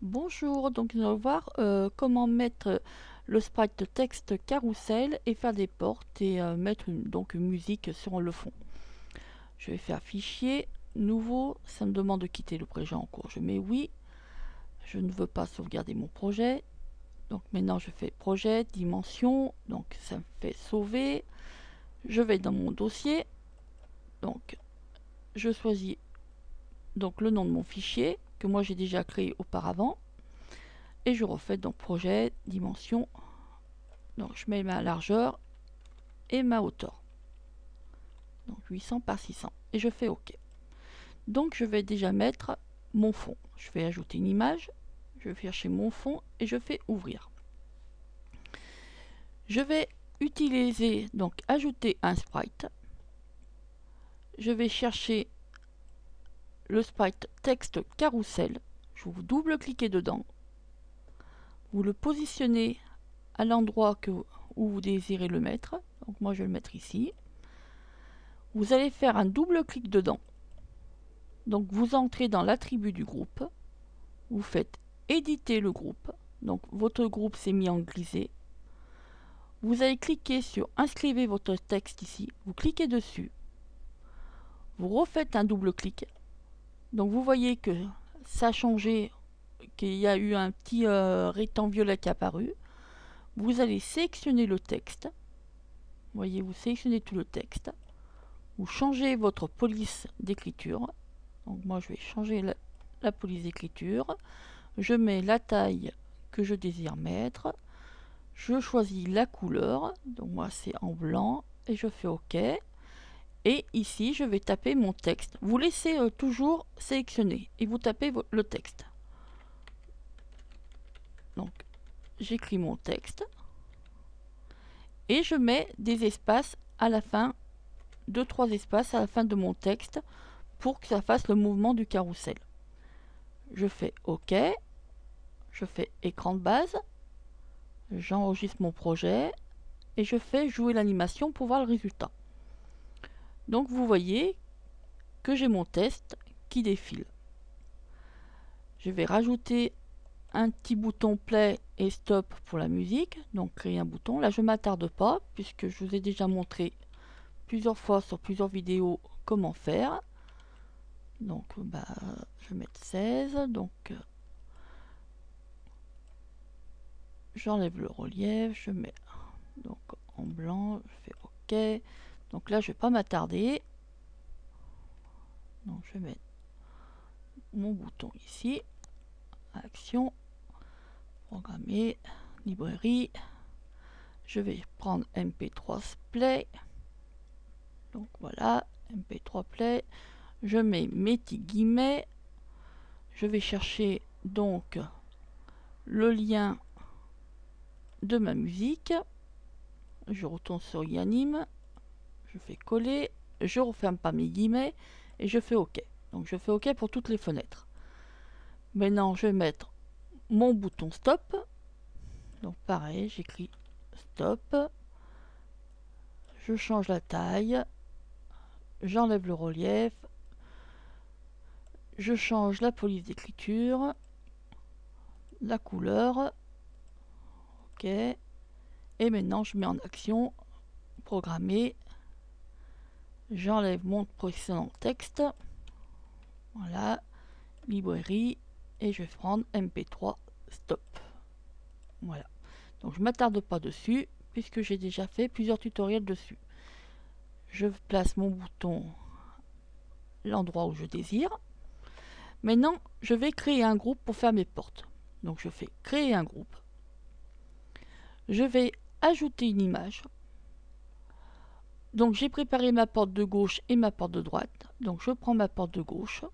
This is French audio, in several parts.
Bonjour, donc nous allons voir comment mettre le sprite texte carrousel et faire des portes et mettre une musique sur le fond. Je vais faire fichier, nouveau, ça me demande de quitter le projet en cours. Je mets oui, je ne veux pas sauvegarder mon projet. Donc maintenant je fais projet, dimension, donc ça me fait sauver. Je vais dans mon dossier, donc je choisis donc le nom de mon fichier que moi j'ai déjà créé auparavant. Et je refais donc projet, dimension, donc je mets ma largeur et ma hauteur. Donc 800 par 600. Et je fais OK. Donc je vais déjà mettre mon fond. Je vais ajouter une image. Je vais chercher mon fond et je fais ouvrir. Je vais utiliser, donc ajouter un sprite. Je vais chercher le sprite texte carrousel. Je vous double-cliquez dedans. Vous le positionnez à l'endroit où vous désirez le mettre. Donc moi je vais le mettre ici. Vous allez faire un double-clic dedans. Donc vous entrez dans l'attribut du groupe. Vous faites éditer le groupe. Donc votre groupe s'est mis en grisé. Vous allez cliquer sur inscrivez votre texte ici. Vous cliquez dessus. Vous refaites un double-clic. Donc vous voyez que ça a changé, qu'il y a eu un petit rectangle violet qui est apparu. Vous allez sélectionner le texte. Vous voyez, vous sélectionnez tout le texte. Vous changez votre police d'écriture. Donc moi je vais changer la police d'écriture. Je mets la taille que je désire mettre. Je choisis la couleur. Donc moi c'est en blanc. Et je fais OK. Et ici je vais taper mon texte. Vous laissez toujours sélectionner. Et vous tapez le texte. Donc j'écris mon texte. Et je mets des espaces à la fin. 2-3 espaces à la fin de mon texte. Pour que ça fasse le mouvement du carrousel. Je fais OK. Je fais écran de base. J'enregistre mon projet. Et je fais jouer l'animation pour voir le résultat. Donc vous voyez que j'ai mon test qui défile. Je vais rajouter un petit bouton play et stop pour la musique. Donc créer un bouton. Là je ne m'attarde pas puisque je vous ai déjà montré plusieurs fois sur plusieurs vidéos comment faire. Donc je vais mettre 16. Donc j'enlève le relief. Je mets donc en blanc. Je fais OK. Donc là je ne vais pas m'attarder. Donc je vais mettre mon bouton ici. Action. Programmer. Librairie. Je vais prendre MP3 Play. Donc voilà. MP3 Play. Je mets mes petits guillemets. Je vais chercher donc le lien de ma musique. Je retourne sur Yanime. Je fais coller. Je referme pas mes guillemets. Et je fais OK. Donc je fais OK pour toutes les fenêtres. Maintenant je vais mettre mon bouton stop. Donc pareil, j'écris stop. Je change la taille. J'enlève le relief. Je change la police d'écriture. La couleur. OK. Et maintenant je mets en action. Programmer. J'enlève mon précédent texte. Voilà. Librairie. Et je vais prendre MP3 stop. Voilà. Donc je ne m'attarde pas dessus puisque j'ai déjà fait plusieurs tutoriels dessus. Je place mon bouton l'endroit où je désire. Maintenant, je vais créer un groupe pour faire mes portes. Donc je fais créer un groupe. Je vais ajouter une image. Donc j'ai préparé ma porte de gauche et ma porte de droite. Donc je prends ma porte de gauche.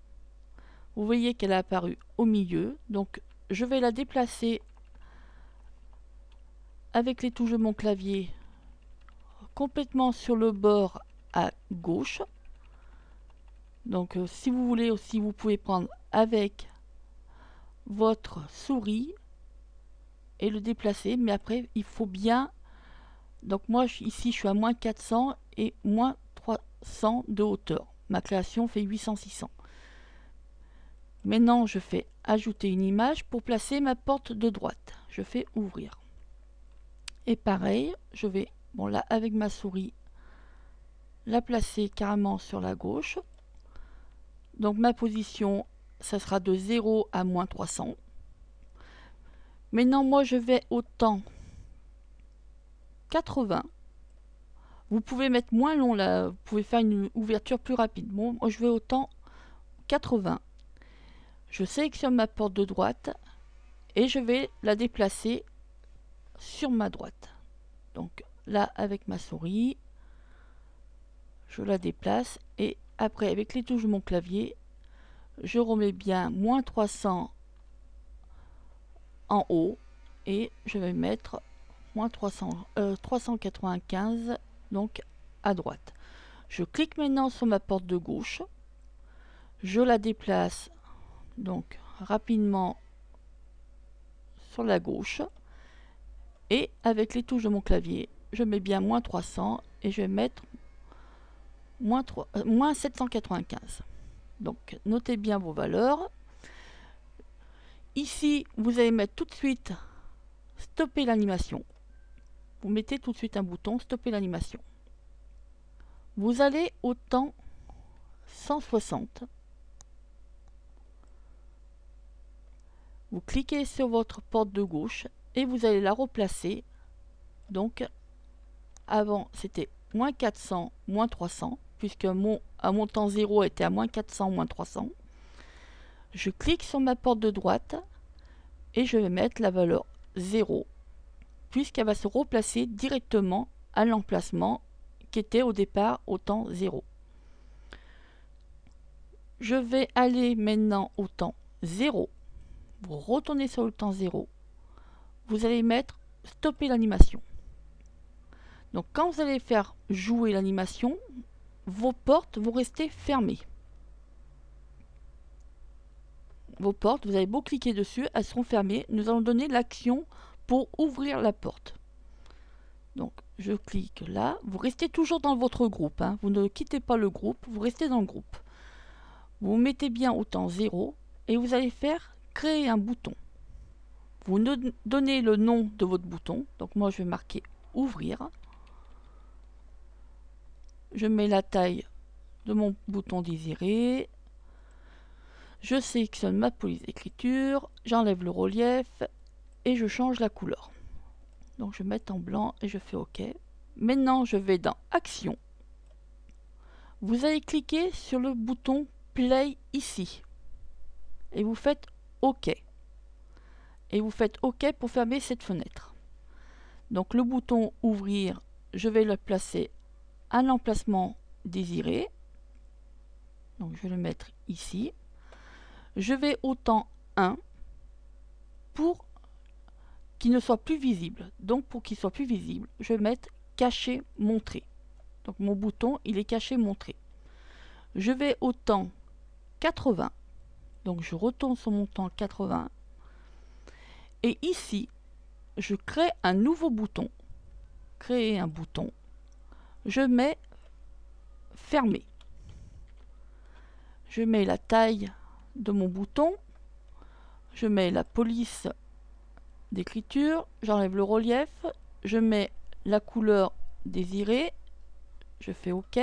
Vous voyez qu'elle est apparue au milieu. Donc je vais la déplacer avec les touches de mon clavier complètement sur le bord à gauche. Donc si vous voulez aussi, vous pouvez prendre avec votre souris et le déplacer. Mais après, il faut bien... Donc moi, ici, je suis à moins 400 et moins 300 de hauteur. Ma création fait 800-600. Maintenant, je fais ajouter une image pour placer ma porte de droite. Je fais ouvrir. Et pareil, je vais, bon là avec ma souris, la placer carrément sur la gauche. Donc ma position, ça sera de 0 à moins 300. Maintenant, moi, je vais au temps 80. Vous pouvez mettre moins long là, vous pouvez faire une ouverture plus rapide. Bon, moi, je vais au temps 80. Je sélectionne ma porte de droite et je vais la déplacer sur ma droite. Donc là, avec ma souris, je la déplace et après, avec les touches de mon clavier, je remets bien moins 300 en haut et je vais mettre moins 395 donc à droite. Je clique maintenant sur ma porte de gauche, je la déplace donc rapidement sur la gauche et avec les touches de mon clavier, je mets bien moins 300 et je vais mettre moins 795. Donc notez bien vos valeurs. Ici, vous allez mettre tout de suite stopper l'animation. Vous mettez tout de suite un bouton stopper l'animation. Vous allez au temps 160. Vous cliquez sur votre porte de gauche et vous allez la replacer. Donc avant c'était moins 400, moins 300, puisque mon temps 0 était à moins 400, moins 300. Je clique sur ma porte de droite et je vais mettre la valeur 0, puisqu'elle va se replacer directement à l'emplacement qui était au départ au temps 0. Je vais aller maintenant au temps 0. Vous retournez sur le temps 0. Vous allez mettre stopper l'animation. Donc quand vous allez faire jouer l'animation, vos portes vont rester fermées. Vos portes, vous avez beau cliquer dessus, elles seront fermées. Nous allons donner l'action pour ouvrir la porte. Donc je clique là. Vous restez toujours dans votre groupe. Hein. Vous ne quittez pas le groupe, vous restez dans le groupe. Vous mettez bien au temps 0 et vous allez faire créer un bouton. Vous donnez le nom de votre bouton. Donc moi je vais marquer ouvrir. Je mets la taille de mon bouton désiré. Je sélectionne ma police d'écriture. J'enlève le relief et je change la couleur. Donc je vais mettre en blanc et je fais OK. Maintenant je vais dans Action. Vous allez cliquer sur le bouton Play ici. Et vous faites OK. Et vous faites OK pour fermer cette fenêtre. Donc le bouton Ouvrir, je vais le placer à l'emplacement désiré. Donc je vais le mettre ici. Je vais au temps 1 pour qu'il ne soit plus visible. Donc pour qu'il soit plus visible, je vais mettre cacher montrer. Donc mon bouton, il est caché montrer. Je vais au temps 80. Donc je retourne sur mon temps 80. Et ici, je crée un nouveau bouton. Créer un bouton. Je mets fermer. Je mets la taille de mon bouton. Je mets la police d'écriture. J'enlève le relief. Je mets la couleur désirée. Je fais OK.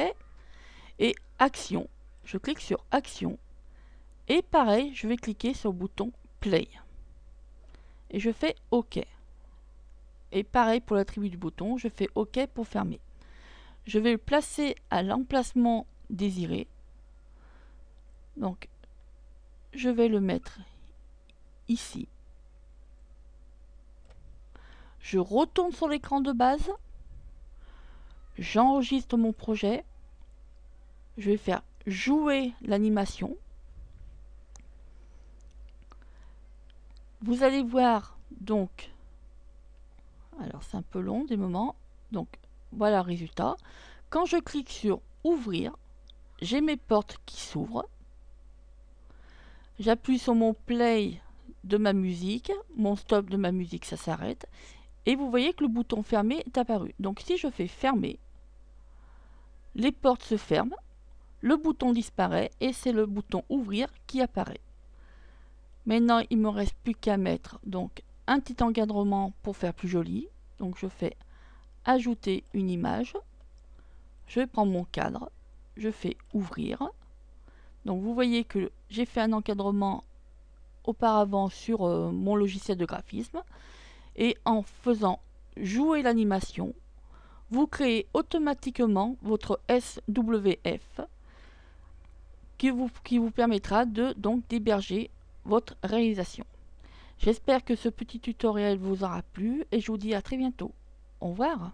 Et Action. Je clique sur Action. Et pareil, je vais cliquer sur le bouton Play. Et je fais OK. Et pareil pour l'attribut du bouton, je fais OK pour fermer. Je vais le placer à l'emplacement désiré. Donc, je vais le mettre ici. Je retourne sur l'écran de base. J'enregistre mon projet. Je vais faire jouer l'animation. Vous allez voir donc, alors c'est un peu long des moments, donc voilà le résultat. Quand je clique sur ouvrir, j'ai mes portes qui s'ouvrent. J'appuie sur mon play de ma musique, mon stop de ma musique, ça s'arrête. Et vous voyez que le bouton fermer est apparu. Donc si je fais fermer, les portes se ferment, le bouton disparaît et c'est le bouton ouvrir qui apparaît. Maintenant, il me reste plus qu'à mettre donc un petit encadrement pour faire plus joli. Donc je fais ajouter une image. Je prends mon cadre, je fais ouvrir. Donc vous voyez que j'ai fait un encadrement auparavant sur mon logiciel de graphisme. Et en faisant jouer l'animation, vous créez automatiquement votre SWF qui vous permettra donc d'héberger votre réalisation. J'espère que ce petit tutoriel vous aura plu et je vous dis à très bientôt. Au revoir.